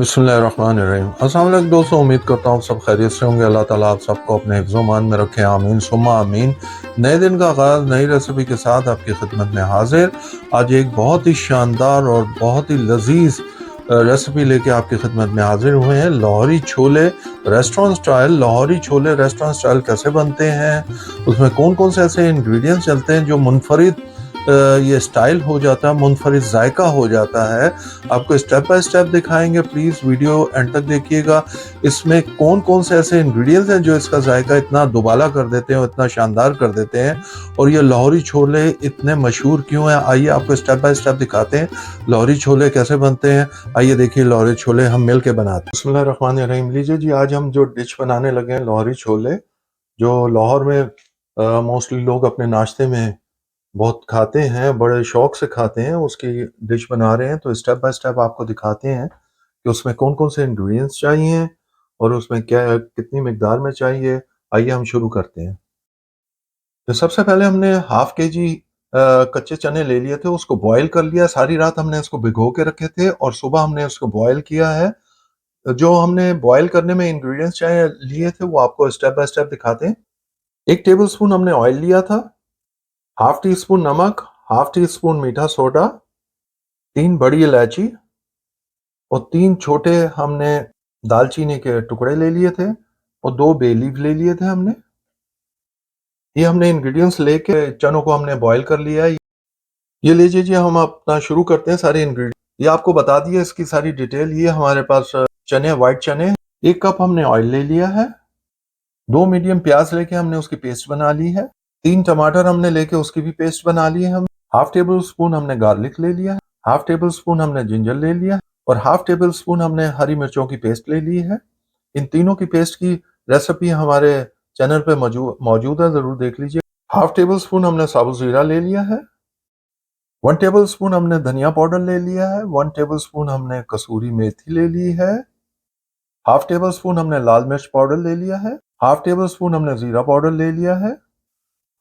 बिस्मिल्लाहिर्रहमानिर्रहीम। अस्सलाम वालेकुम दोस्तों, उम्मीद करता हूँ सब खैरियत से होंगे। अल्लाह ताला आप सबको अपने हिफ्ज़-ओ-मान में रखे, आमीन सुम्मा आमीन। नए दिन का आगाज़ नई रेसिपी के साथ आपकी खिदमत में हाजिर। आज एक बहुत ही शानदार और बहुत ही लजीज रेसिपी लेके आपकी खिदमत में हाजिर हुए हैं। Lahori chole restaurant style. Lahori chole restaurant style कैसे बनते हैं, उसमें कौन कौन से ऐसे इंग्रेडिएंट्स चलते हैं जो मुनफरिद ये स्टाइल हो जाता है, मुनफरिद जायका हो जाता है। आपको स्टेप बाय स्टेप दिखाएंगे, प्लीज़ वीडियो एंड तक देखिएगा। इसमें कौन कौन से ऐसे इंग्रेडिएंट्स हैं जो इसका जायका इतना दुबाला कर देते हैं और इतना शानदार कर देते हैं, और ये लाहौरी छोले इतने मशहूर क्यों हैं। आइए आपको स्टेप बाय स्टेप दिखाते हैं लाहौरी छोले कैसे बनते हैं। आइए देखिए लाहौरी छोले हम मिल के बनाते हैं। बिस्मिल्लाहिर्रहमानिर्रहीम। लीजिए जी, आज हम जो डिश बनाने लगे हैं लाहौरी छोले, जो लाहौर में मोस्टली लोग अपने नाश्ते में बहुत खाते हैं, बड़े शौक से खाते हैं, उसकी डिश बना रहे हैं। तो स्टेप बाय स्टेप आपको दिखाते हैं कि उसमें कौन कौन से इंग्रेडिएंट्स चाहिए और उसमें क्या कितनी मिकदार में चाहिए। आइए हम शुरू करते हैं। तो सबसे पहले हमने हाफ के जी कच्चे चने ले लिए थे, उसको बॉयल कर लिया। सारी रात हमने इसको भिगो के रखे थे और सुबह हमने उसको बॉयल किया है। जो हमने बॉयल करने में इंग्रेडिएंट्स चाहिए लिए थे वो आपको स्टेप बाय स्टेप दिखाते हैं। 1 टेबल स्पून हमने ऑयल लिया था, हाफ टी स्पून नमक, हाफ टी स्पून मीठा सोडा, 3 बड़ी इलायची और 3 छोटे हमने दालचीनी के टुकड़े ले लिए थे और 2 बे लीफ ले लिए थे हमने। ये हमने इंग्रेडिएंट्स लेके चनों को हमने बॉयल कर लिया है। ये लीजिए जी, हम अपना शुरू करते हैं सारे इंग्रेडिएंट। ये आपको बता दिया इसकी सारी डिटेल। ये हमारे पास चने, व्हाइट चने 1 कप हमने ऑयल ले लिया है। 2 मीडियम प्याज लेके हमने उसकी पेस्ट बना ली है। 3 टमाटर हमने लेके उसकी भी पेस्ट बना ली है। हम हाफ टेबल स्पून हमने गार्लिक ले लिया है, हाफ टेबल स्पून हमने जिंजर ले लिया है और हाफ टेबल स्पून हमने हरी मिर्चों की पेस्ट ले ली है। इन तीनों की पेस्ट की रेसिपी हमारे चैनल पे मौजूद है, जरूर देख लीजिए। हाफ टेबल स्पून हमने साबुत जीरा ले लिया है। 1 टेबल स्पून हमने धनिया पाउडर ले लिया है। 1 टेबल स्पून हमने कसूरी मेथी ले ली है। हाफ टेबल स्पून हमने लाल मिर्च पाउडर ले लिया है। हाफ टेबल स्पून हमने जीरा पाउडर ले लिया है।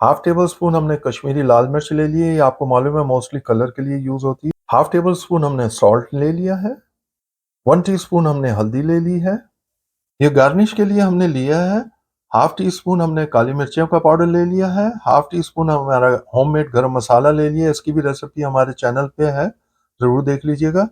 हाफ टेबल स्पून हमने कश्मीरी लाल मिर्च ले ली है, ये आपको मालूम है मोस्टली कलर के लिए यूज होती है। हाफ टेबल स्पून हमने सॉल्ट ले लिया है। 1 टीस्पून हमने हल्दी ले ली है। ये गार्निश के लिए हमने लिया है। हाफ टी स्पून हमने काली मिर्चियों का पाउडर ले लिया है। हाफ टी स्पून हमारा होममेड गरम मसाला ले लिया है, इसकी भी रेसिपी हमारे चैनल पे है, जरूर देख लीजिएगा।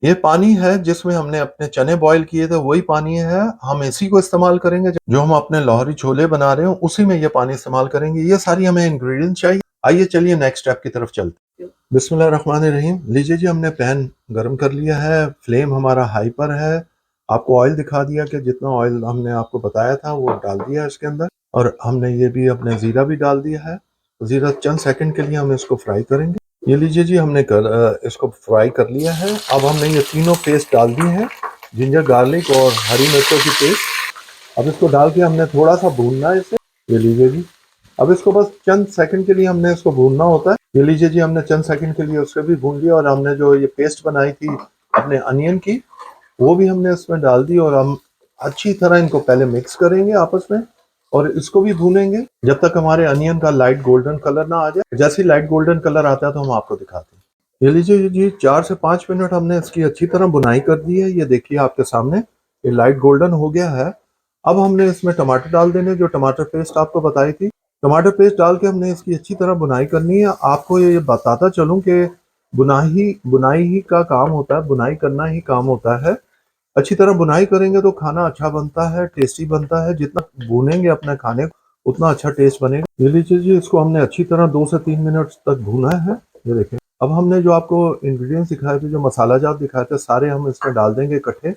ये पानी है जिसमें हमने अपने चने बॉईल किए थे, वही पानी है, हम इसी को इस्तेमाल करेंगे। जो हम अपने लाहौरी छोले बना रहे हो उसी में ये पानी इस्तेमाल करेंगे। ये सारी हमें इंग्रेडिएंट चाहिए। आइए चलिए नेक्स्ट स्टेप की तरफ चलते हैं। बिस्मिल्लाहिर्रहमानिर्रहीम। लीजिए जी, हमने पैन गरम कर लिया है, फ्लेम हमारा हाई पर है। आपको ऑयल दिखा दिया कि जितना ऑयल हमने आपको बताया था वो डाल दिया इसके अंदर, और हमने ये भी अपने जीरा भी डाल दिया है। जीरा चंद सेकंड के लिए हम इसको फ्राई करेंगे। ये लीजिए जी, हमने इसको फ्राई कर लिया है। अब हमने ये तीनों पेस्ट डाल दी है, जिंजर गार्लिक और हरी मिर्चों की पेस्ट। अब इसको डाल के हमने थोड़ा सा भूनना है इसे। ये लीजिए जी, अब इसको बस चंद सेकंड के लिए हमने इसको भूनना होता है। ये लीजिए जी, हमने चंद सेकंड के लिए उसको भी भून लिया और हमने जो ये पेस्ट बनाई थी अपने अनियन की, वो भी हमने इसमें डाल दी और हम अच्छी तरह इनको पहले मिक्स करेंगे आपस में और इसको भी भूनेंगे जब तक हमारे अनियन का लाइट गोल्डन कलर ना आ जाए। जैसे ही लाइट गोल्डन कलर आता है तो हम आपको दिखाते हैं। ये लीजिए जी, 4 से 5 मिनट हमने इसकी अच्छी तरह बुनाई कर दी है। ये देखिए आपके सामने ये लाइट गोल्डन हो गया है। अब हमने इसमें टमाटर डाल देने, जो टमाटर पेस्ट आपको बताई थी। टमाटर पेस्ट डाल के हमने इसकी अच्छी तरह बुनाई करनी है। आपको ये बताता चलूं कि बुनाई बुनाई ही का काम होता है, बुनाई करना ही काम होता है। अच्छी तरह बुनाई करेंगे तो खाना अच्छा बनता है, टेस्टी बनता है। जितना भूनेंगे अपने खाने को उतना अच्छा टेस्ट बनेगा। ये लीजिए जी, इसको हमने अच्छी तरह 2 से 3 मिनट तक भूना है। ये देखें, अब हमने जो आपको इंग्रेडिएंट्स दिखाए थे, जो मसाला जात दिखाए थे, सारे हम इसमें डाल देंगे इकट्ठे।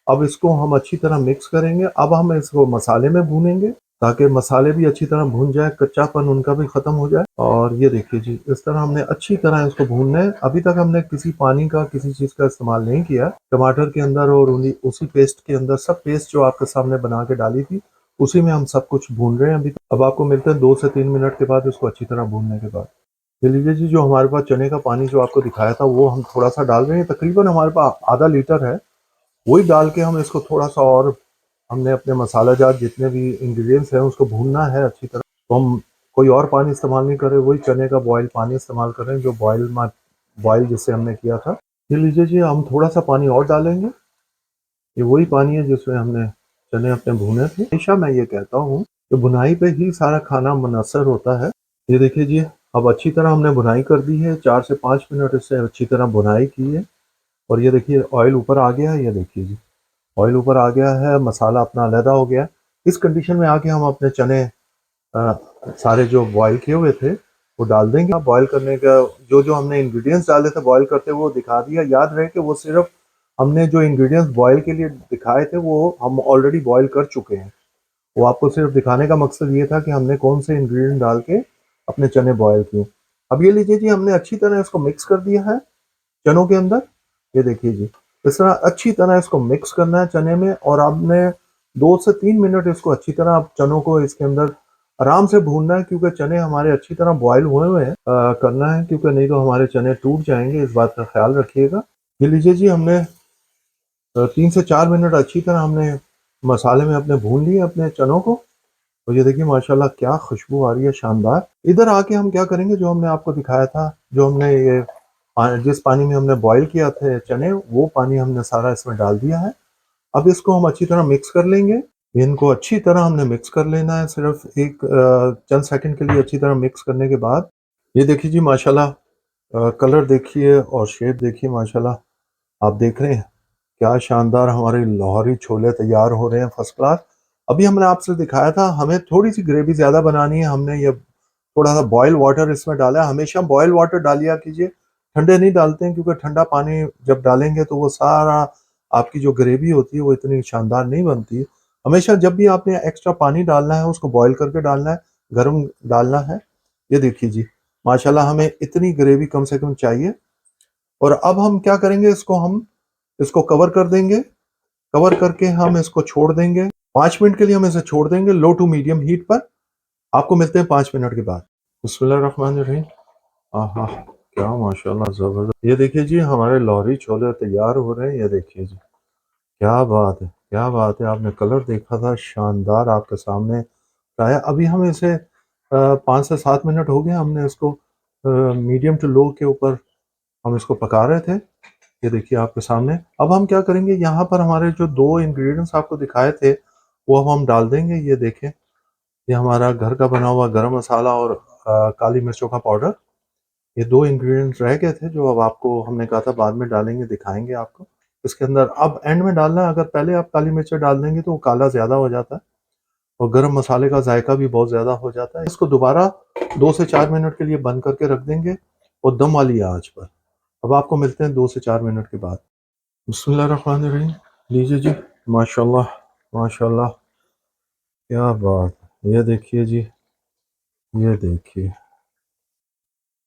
अब इसको हम अच्छी तरह मिक्स करेंगे। अब हम इसको मसाले में भूनेंगे ताकि मसाले भी अच्छी तरह भून जाए, कच्चापन उनका भी खत्म हो जाए। और ये देखिए जी, इस तरह हमने अच्छी तरह इसको भूनना है। अभी तक हमने किसी पानी का, किसी चीज का इस्तेमाल नहीं किया। टमाटर के अंदर और उसी पेस्ट के अंदर, सब पेस्ट जो आपके सामने बना के डाली थी उसी में हम सब कुछ भून रहे हैं अभी। अब आपको मिलते हैं 2 से 3 मिनट के बाद इसको अच्छी तरह भूनने के बाद। ये लीजिए जी, जो हमारे पास चने का पानी जो आपको दिखाया था वो हम थोड़ा सा डाल रहे हैं। तकरीबन हमारे पास आधा लीटर है, वही डाल के हम इसको थोड़ा सा और, हमने अपने मसाला जात जितने भी इंग्रेडिएंट्स हैं उसको भूनना है अच्छी तरह। तो हम कोई और पानी इस्तेमाल नहीं कर रहे, वही चने का बॉयल पानी इस्तेमाल कर रहे हैं जो बॉयल जिससे हमने किया था। ये लीजिए जी, हम थोड़ा सा पानी और डालेंगे ये वही पानी है जिसमें हमने चने अपने भुने थे। हमेशा मैं ये कहता हूँ कि बुनाई पे ही सारा खाना मुनहसर होता है। ये देखिए जी, अब अच्छी तरह हमने बुनाई कर दी है, 4 से 5 मिनट इससे अच्छी तरह बुनाई की है और ये देखिए ऑयल ऊपर आ गया है। ये देखिए जी, ऑयल ऊपर आ गया है, मसाला अपना अलहदा हो गया है। इस कंडीशन में आके हम अपने चने अ, सारे जो बॉयल किए हुए थे वो डाल देंगे। बॉयल करने का जो हमने इंग्रेडिएंट्स डाले थे बॉयल करते हुए वो दिखा दिया। याद रहे कि वो सिर्फ हमने जो इंग्रेडिएंट्स बॉयल के लिए दिखाए थे वो हम ऑलरेडी बॉयल कर चुके हैं। वो आपको सिर्फ दिखाने का मकसद ये था कि हमने कौन से इंग्रेडिएंट डाल के अपने चने बॉयल किए। अब ये लीजिए जी, हमने अच्छी तरह इसको मिक्स कर दिया है चनों के अंदर। ये देखिए जी, इस तरह अच्छी तरह इसको मिक्स करना है चने में और आपने 2 से 3 मिनट इसको अच्छी तरह आप चनों को इसके अंदर आराम से भूनना है, क्योंकि चने हमारे अच्छी तरह बॉयल हुए हुए हैं। करना है क्योंकि नहीं तो हमारे चने टूट जाएंगे, इस बात का ख्याल रखिएगा। ये लीजिए जी, हमने 3 से 4 मिनट अच्छी तरह हमने मसाले में अपने भून लिए अपने चनों को और ये देखिए माशाल्लाह क्या खुशबू आ रही है, शानदार। इधर आके हम क्या करेंगे, जो हमने आपको दिखाया था, जो हमने ये जिस पानी में हमने बॉईल किया थे चने, वो पानी हमने सारा इसमें डाल दिया है। अब इसको हम अच्छी तरह मिक्स कर लेंगे। इनको अच्छी तरह हमने मिक्स कर लेना है, सिर्फ एक चंद सेकंड के लिए अच्छी तरह मिक्स करने के बाद ये देखिए जी माशाल्लाह, कलर देखिए और शेप देखिए माशाल्लाह। आप देख रहे हैं क्या शानदार हमारे लाहौरी छोले तैयार हो रहे हैं, फर्स्ट क्लास। अभी हमने आपसे दिखाया था हमें थोड़ी सी ग्रेवी ज़्यादा बनानी है, हमने ये थोड़ा सा बॉयल वाटर इसमें डाला है। हमेशा बॉयल वाटर डालिया कीजिए, ठंडे नहीं डालते हैं, क्योंकि ठंडा पानी जब डालेंगे तो वो सारा आपकी जो ग्रेवी होती है वो इतनी शानदार नहीं बनती। हमेशा जब भी आपने एक्स्ट्रा पानी डालना है उसको बॉयल करके डालना है, गर्म डालना है। ये देखिए जी माशाल्लाह, हमें इतनी ग्रेवी कम से कम चाहिए। और अब हम क्या करेंगे, हम इसको कवर कर देंगे। कवर करके हम इसको छोड़ देंगे 5 मिनट के लिए, हम इसे छोड़ देंगे लो टू मीडियम हीट पर। आपको मिलते हैं 5 मिनट के बाद। बिस्मिल्लाहिर्रहमानिर्रहीम। आहा, क्या माशाल्लाह जबरदस्त। ये देखिए जी, हमारे लाहौरी छोले तैयार हो रहे हैं। ये देखिए जी, क्या बात है, क्या बात है। आपने कलर देखा था, शानदार आपके सामने आया। अभी हम इसे 5 से 7 मिनट हो गए, हमने इसको मीडियम टू लो के ऊपर हम इसको पका रहे थे। ये देखिए आपके सामने। अब हम क्या करेंगे, यहाँ पर हमारे जो 2 इंग्रेडिएंट्स आपको दिखाए थे वो अब हम डाल देंगे। ये देखें, ये हमारा घर का बना हुआ गरम मसाला और काली मिर्चों का पाउडर। ये 2 इंग्रेडिएंट्स रह गए थे जो अब आपको हमने कहा था बाद में डालेंगे, दिखाएंगे आपको। इसके अंदर अब एंड में डालना है। अगर पहले आप काली मिर्चें डाल देंगे तो वो काला ज़्यादा हो जाता है और गरम मसाले का जायका भी बहुत ज़्यादा हो जाता है। इसको दोबारा 2 से 4 मिनट के लिए बंद करके रख देंगे और दम वाली आंच पर। अब आपको मिलते हैं 2 से 4 मिनट के बाद। बिस्मिल्लाहिर्रहमानिर्रहीम। लीजिए जी, माशाल्लाह, माशाल्लाह, क्या बात है। ये देखिए जी, ये देखिए,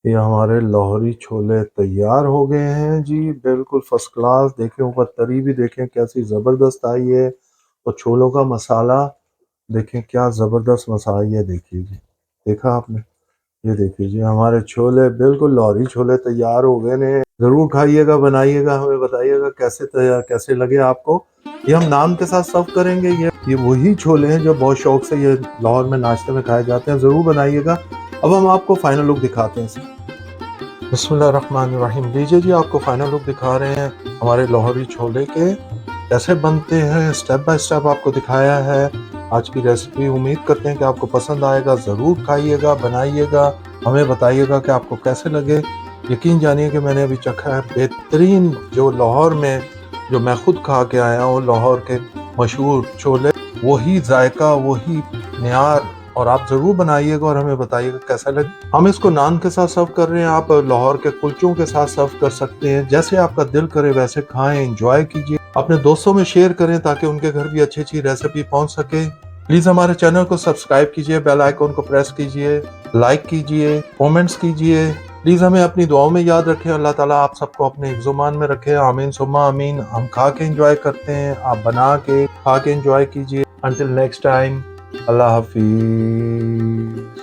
ये हमारे लाहौरी छोले तैयार हो गए हैं जी, बिल्कुल फर्स्ट क्लास। देखें ऊपर तरी भी देखें कैसी ज़बरदस्त आई है और छोलों का मसाला देखें क्या ज़बरदस्त मसाला। ये देखिए जी, देखा आपने। ये देखिए जी, हमारे छोले बिल्कुल लाहौरी छोले तैयार हो गए ने। ज़रूर खाइएगा, बनाइएगा, हमें बताइएगा कैसे तैयार, कैसे लगे आपको। ये हम नान के साथ सर्व करेंगे। ये वही छोले हैं जो बहुत शौक से ये लाहौर में नाश्ते में खाए जाते हैं। ज़रूर बनाइएगा। अब हम आपको फाइनल लुक दिखाते हैं। बिस्मिल्लाहिर्रहमानिर्रहीम। लीजिए जी, आपको फाइनल लुक दिखा रहे हैं हमारे लाहौरी छोले के, कैसे बनते हैं, स्टेप बाय स्टेप आपको दिखाया है। आज की रेसिपी उम्मीद करते हैं कि आपको पसंद आएगा। ज़रूर खाइएगा, बनाइएगा, हमें बताइएगा कि आपको कैसे लगे। यकीन जानिए कि मैंने अभी चखा है बेहतरीन, जो लाहौर में जो मैं खुद खा के आया हूँ लाहौर के मशहूर छोले, वही जायका, वही म्यार। और आप ज़रूर बनाइएगा और हमें बताइएगा कैसा लगे। हम इसको नान के साथ सर्व कर रहे हैं, आप लाहौर के कुलचों के साथ सर्व कर सकते हैं। जैसे आपका दिल करे वैसे खाएं, एंजॉय कीजिए, अपने दोस्तों में शेयर करें ताकि उनके घर भी अच्छी अच्छी रेसिपी पहुंच सके। प्लीज़ हमारे चैनल को सब्सक्राइब कीजिए, बेल आइकन को प्रेस कीजिए, लाइक कीजिए, कमेंट्स कीजिए। प्लीज़ हमें अपनी दुआओं में याद रखें। अल्लाह ताला आप सबको अपने हिफ्ज़-ओ-मान में रखे। आमीन सुम्मा आमीन। हम खा के एंजॉय करते हैं, आप बना के खा के एंजॉय कीजिए। अंटिल नेक्स्ट टाइम, अल्लाह हाफिज़।